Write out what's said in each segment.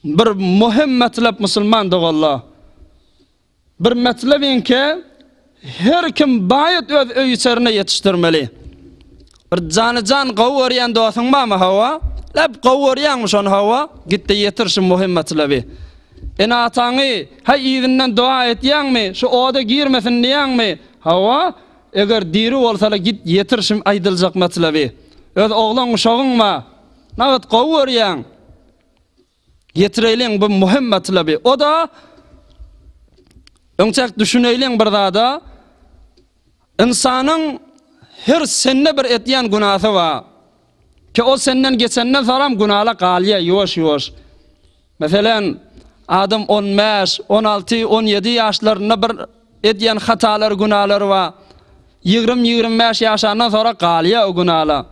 bir muhim metlep Müslüman doğalla. Bir metlebin ki her kim bayit öz öy içerine yetiştirmeli. Bir can qavuriyan dostun mı hava? Lep qavuriyanmış on hava. Gitti yetirşin muhim metlebi. Atanı hay izinden dua etyan mi? Şu oda girmesin diyan mi? Hava eğer diri olsa git yetirşim aydılacak metlebi. Öz oğlan uşağın mı? Navat qavuriyan. Yetireylen bu muhim metlebi. O da öňçek düşüneýlen bir zada insanyň her senne bir etýän günahı var. Ki o senden geçenden soram günahla galya yoş. Meselen adam 15, 16, 17 yaşlarında bir etýän hatalar, günahlar var. 20-25 yaşandan sonra galya o günahla.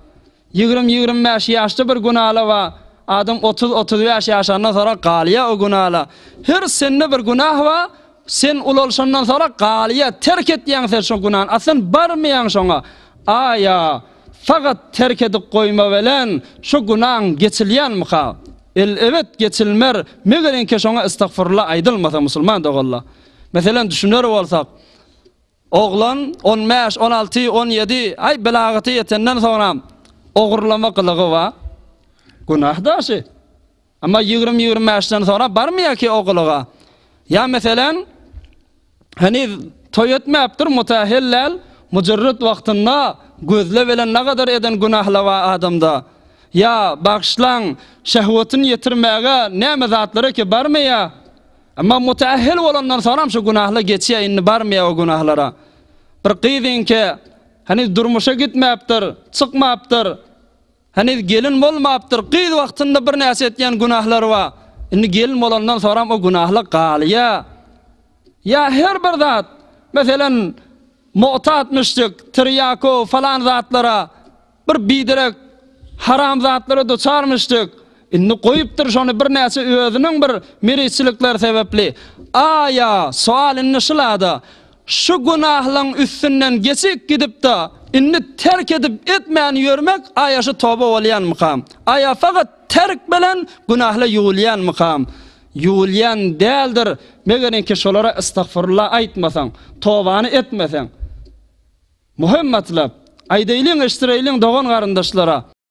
20-25 yaşta bir günahla var. Adam 30-35 yaşandan sonra galya o günahla. Her senne bir günah var. Sen ulolşandan sonra galiye terk etdiýän sen günahın aslan barmayan şoňa. Aya fakat terk edip koyma bilen şu günahın geçilýänmi ha? Evet geçilmer. Megerenke şoňa estağfurullah aýdylmasa musulman dogalla. Meselen düşünler bolsak, oğlan 15, 16, 17 ay belagaty ýetenden sonra ogurlama kılıgy wa günah daşy. Ama 20-25'den sonra barmaya ki o kılıga. Ya meselen hani toyetmepdir mutahillal mujarrad wagtynda gözle bilen ne kadar eden günahlar var adamda. Ya bagşlan şehwetini yetirmäge näme zatlary ki barmaya. Ama mutahhil bolandan sonra şu günahlar geçýär inni barmaya o günahlara. Bir qyydyn ki hani durmuşa gitmepdir, çykmapdyr. Hani gelin bolmapdyr. Qyyd wagtynda bir näse etýän günahlar var. Inni gelin bolandan sonra o günahlar galya. Ya her bir zat, meselen mu'tatmıştık, tiryako falan zatlara, bir bidirek haram zatlara doçarmıştık. Inni koyupdur şonu bir näse özünün bir mereçilikler sebepli. Aya, sual inni şulada, şu günahlan üstünden geçip gidip de inni terk edip etmeyen yürmek aya şu toba olyan mıkam. Aya fakat terk bilen günahla yuğulyan mıkam. Yuğulyan değildir. Megerenke şolara estağfurullah aýtmasaň, tobany etmeseň. Muhim matlap. Aýdaýlyň, eşdireýliň dogan garyndaşlara.